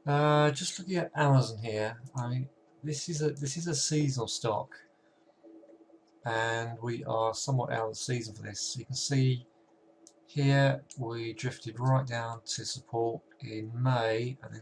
Just looking at Amazon here. This is a seasonal stock, and we are somewhat out of the season for this. So you can see here we drifted right down to support in May, and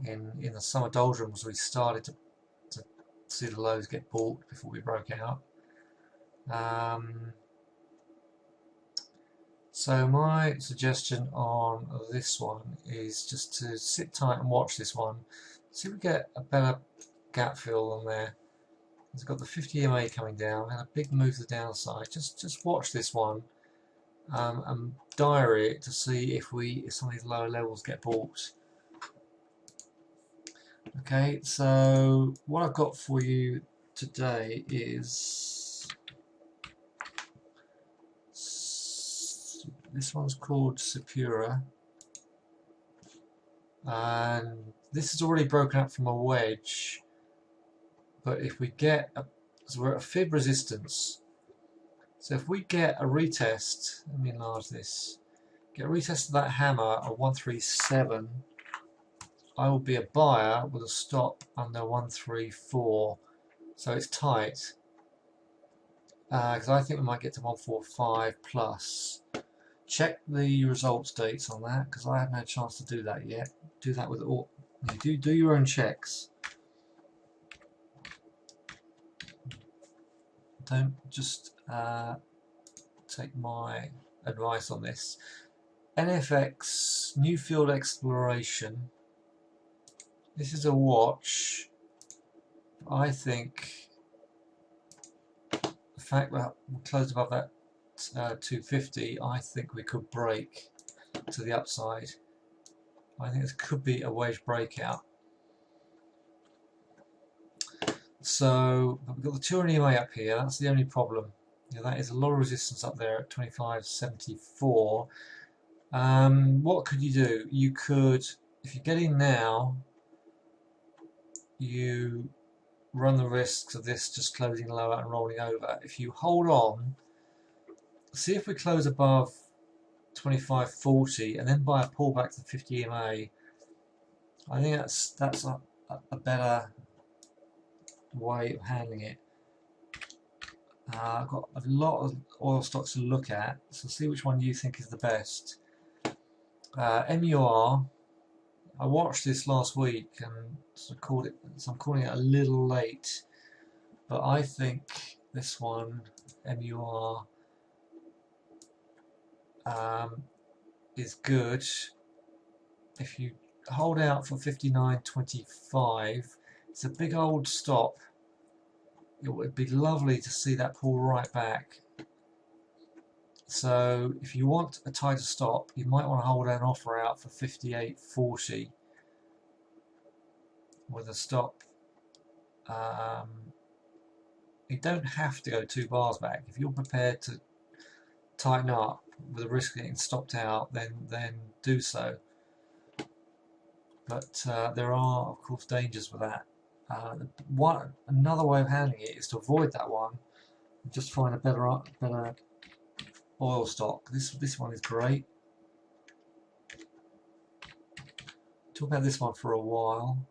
then in the summer doldrums we started to see the lows get bought before we broke out. Um, so my suggestion on this one is just to sit tight and watch this one. See if we get a better gap fill on there. It's got the 50 EMA coming down and a big move to the downside. Just watch this one and diary it to see if some of these lower levels get bought. Okay, so what I've got for you today is this one's called Sapura, and this is already broken up from a wedge. But if we get so we're at a fib resistance. So if we get a retest, let me enlarge this. Get a retest of that hammer at 137. I will be a buyer with a stop under 134. So it's tight. Because I think we might get to 145 plus. Check the results dates on that because I haven't had a chance to do that yet. Do that with all. You do your own checks. Don't just take my advice on this. NFX New Field Exploration. This is a watch. I think the fact that we closed above that 250, I think we could break to the upside. I think this could be a wedge breakout. So we've got the 200 EMA up here. That's the only problem. That is a lot of resistance up there at 25.74. What could you do? You could, if you get in now, you run the risks of this just closing lower and rolling over. If you hold on, see if we close above 25.40 and then buy a pullback to 50 EMA. I think that's a better way of handling it. I've got a lot of oil stocks to look at, so see which one you think is the best. MUR, I watched this last week and so I'm calling it a little late, but I think this one, MUR, is good. If you hold out for 59.25, it's a big old stop. It would be lovely to see that pull right back. So if you want a tighter stop, you might want to hold an offer out for 58.40 with a stop. You don't have to go 2 bars back. If you're prepared to tighten up with the risk of getting stopped out, then do so. But there are, of course, dangers with that. Another way of handling it is to avoid that one and just find a better oil stock. This one is great. Talk about this one for a while.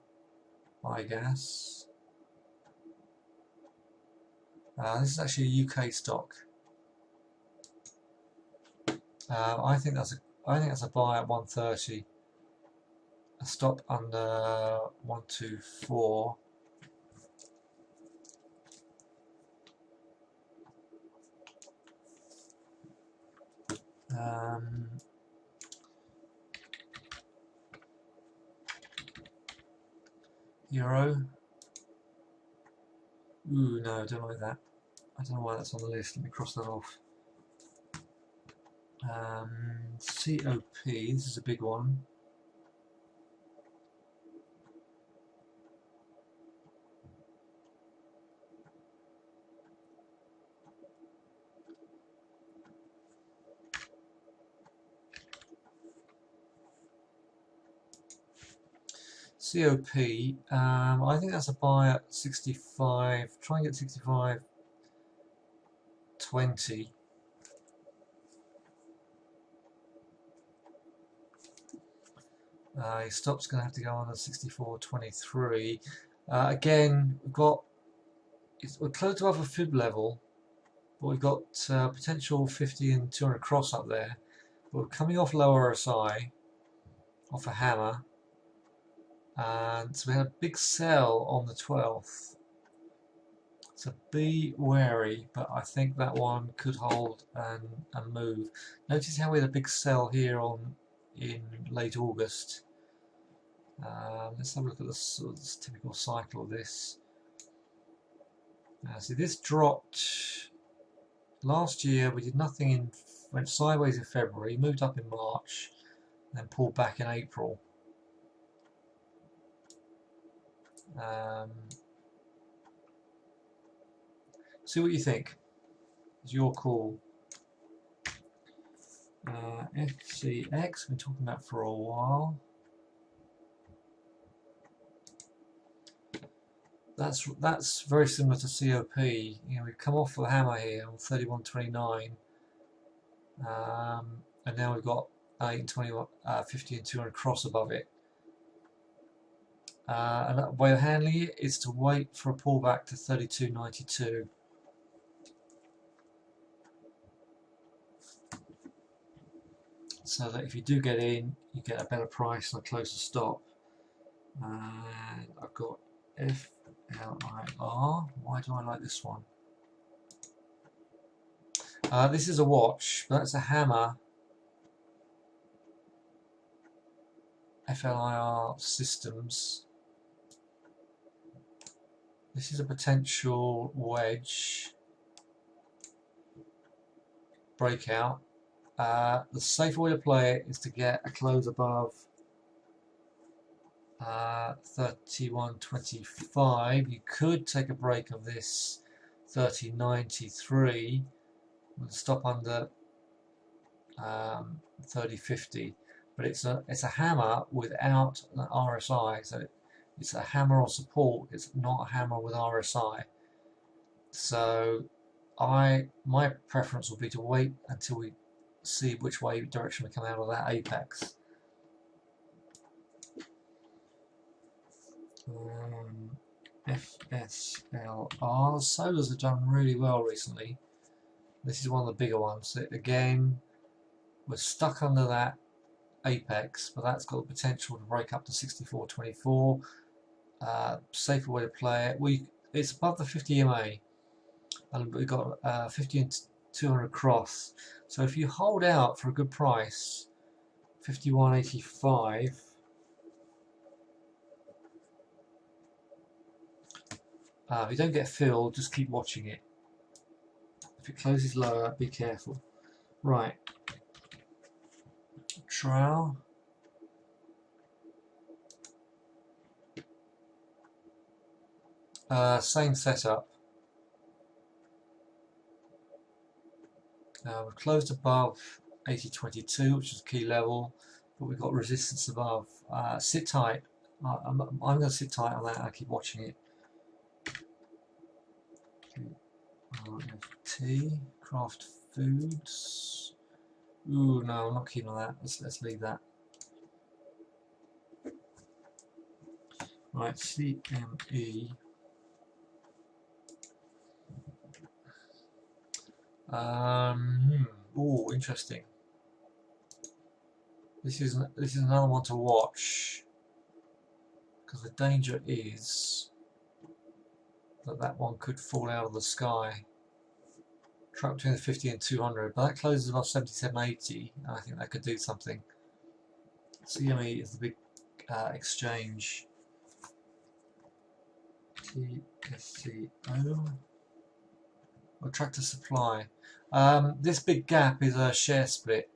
Biogas. This is actually a UK stock. I think that's a buy at 130. A stop under 124. Euro. Ooh, no, I don't like that. I don't know why that's on the list. Let me cross that off. COP, this is a big one. COP, I think that's a buy at 65. Try and get 65.20. His stop's going to have to go on at 64.23. Again, we're close above a fib level, but we've got potential 50 and 200 cross up there. But we're coming off low RSI, off a hammer, and so we had a big sell on the 12th. So be wary, but I think that one could hold and move. Notice how we had a big sell here in late August. Let's have a look at this typical cycle of this. See, this dropped last year. We did nothing went sideways in February, moved up in March, then pulled back in April. See what you think. It's your call. FCX, we've been talking about for a while. That's very similar to COP. You know, we've come off the hammer here on 31.29, and now we've got 8.21, 50 and 200 cross above it. And that way of handling it is to wait for a pullback to 32.92. So that if you do get in, you get a better price and a closer stop. And I've got FLIR. Why do I like this one? This is a watch, but that's a hammer. FLIR Systems. This is a potential wedge breakout. The safer way to play it is to get a close above 31.25. You could take a break of this 30.93 with a stop under 30.50. But it's a hammer without an RSI, so it's a hammer on support. It's not a hammer with RSI. So my preference would be to wait until we see which direction we come out of that apex. FSLR. Solars have done really well recently. This is one of the bigger ones. Again, we're stuck under that apex, but that's got the potential to break up to 64.24. Safer way to play it. It's above the 50 EMA, and we've got 50 and 200 cross. So if you hold out for a good price, 51.85. If you don't get filled, just keep watching it. If it closes lower, be careful. Right. Trial. Same setup. We've closed above 80.22, which is a key level, but we've got resistance above. Sit tight. I'm going to sit tight on that. I'll keep watching it. RFT, Kraft Foods. Ooh, no, I'm not keen on that. Let's leave that. Right, CME. Oh, interesting. This is another one to watch, because the danger is that one could fall out of the sky. Track between the 50 and 200, but that closes above 77.80, and I think that could do something. CME is the big exchange. TSCO. Or Tractor Supply. This big gap is a share split.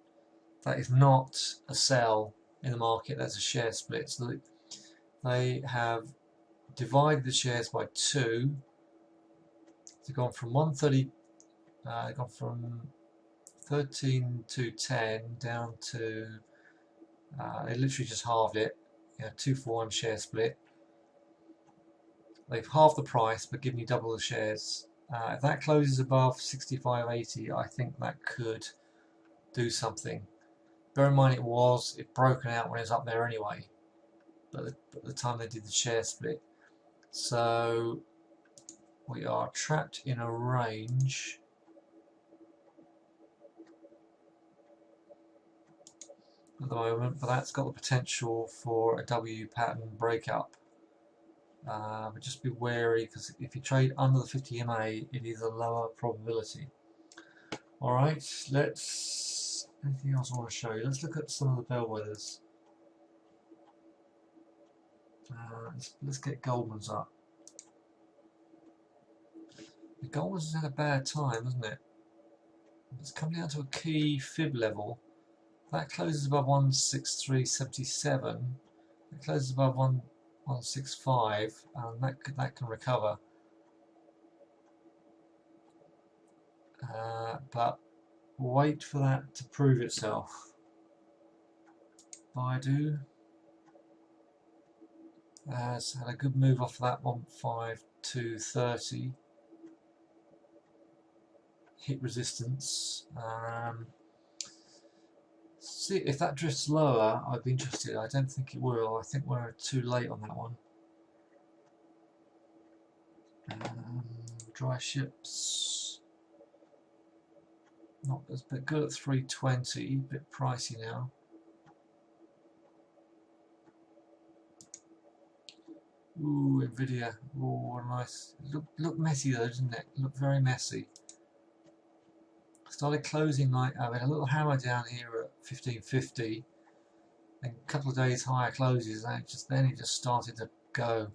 That is not a sell in the market, that's a share split. So they have divided the shares by 2. They've gone from 130, gone from 13 to 10 down to, they literally just halved it. 2-for-1 share split. They've halved the price but given you double the shares. If that closes above 65.80, I think that could do something. bear in mind it broken out when it was up there anyway, but at the time they did the share split. So we are trapped in a range at the moment, but that's got the potential for a W pattern breakup. But just be wary, because if you trade under the 50 MA, it is a lower probability. Alright, anything else I want to show you? Let's look at some of the bellwethers. Let's get Goldman's up. The Goldman's has had a bad time, hasn't it? It's come down to a key fib level. That closes above 163.77. It closes above 165, and that can recover. But wait for that to prove itself. Baidu has had a good move off that 152.30. Hit resistance. See if that drifts lower, I'd be interested. I don't think it will. I think we're too late on that one. Dry ships, not as but good at 320. A bit pricey now. Ooh, Nvidia. Ooh, what a nice. Look messy though, doesn't it? Look very messy. Started closing like I had a little hammer down here at 1550, and a couple of days higher closes, and then it just started to go.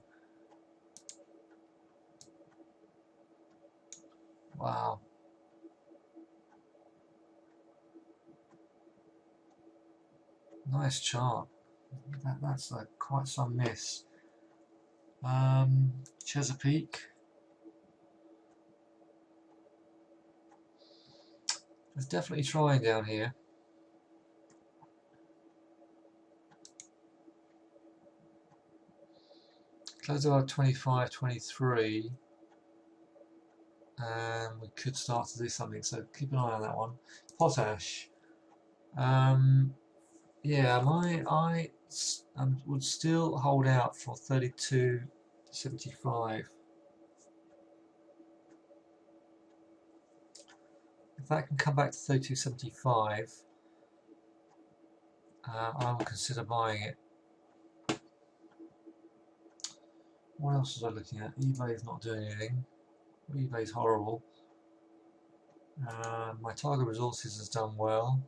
Wow. Nice chart. That's quite some miss. Chesapeake. It's definitely trying down here. Close about 25.23, and we could start to do something. So keep an eye on that one. Potash. Yeah, I would still hold out for 32.75. If that can come back to 32.75, I will consider buying it. What else was I looking at? eBay is not doing anything. eBay is horrible. My Target Resources has done well.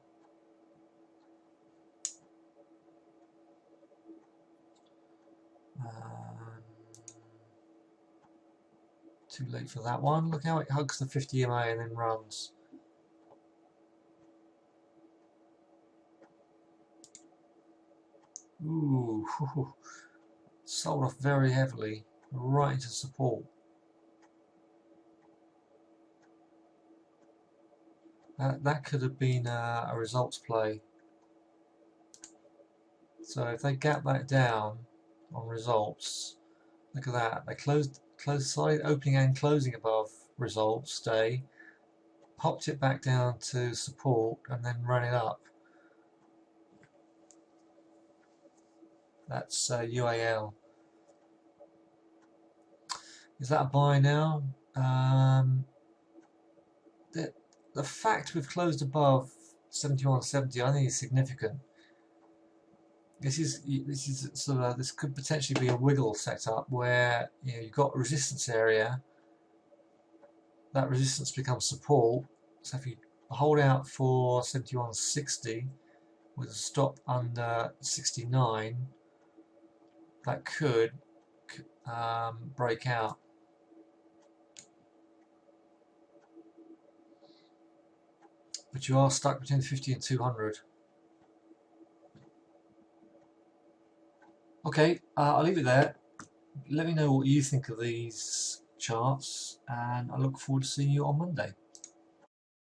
Too late for that one. Look how it hugs the 50 MA and then runs. Ooh, sold off very heavily, right into support. That could have been a results play. So if they gap that down on results, look at that. They closed side opening and closing above results day, popped it back down to support, and then ran it up. That's UAL. Is that a buy now? The fact we've closed above 71.70, I think is significant. This could potentially be a wiggle setup where you've got a resistance area. That resistance becomes support. So if you hold out for 71.60 with a stop under 69, that could break out. But you are stuck between 50 and 200. Okay, I'll leave it there. Let me know what you think of these charts, and I look forward to seeing you on Monday.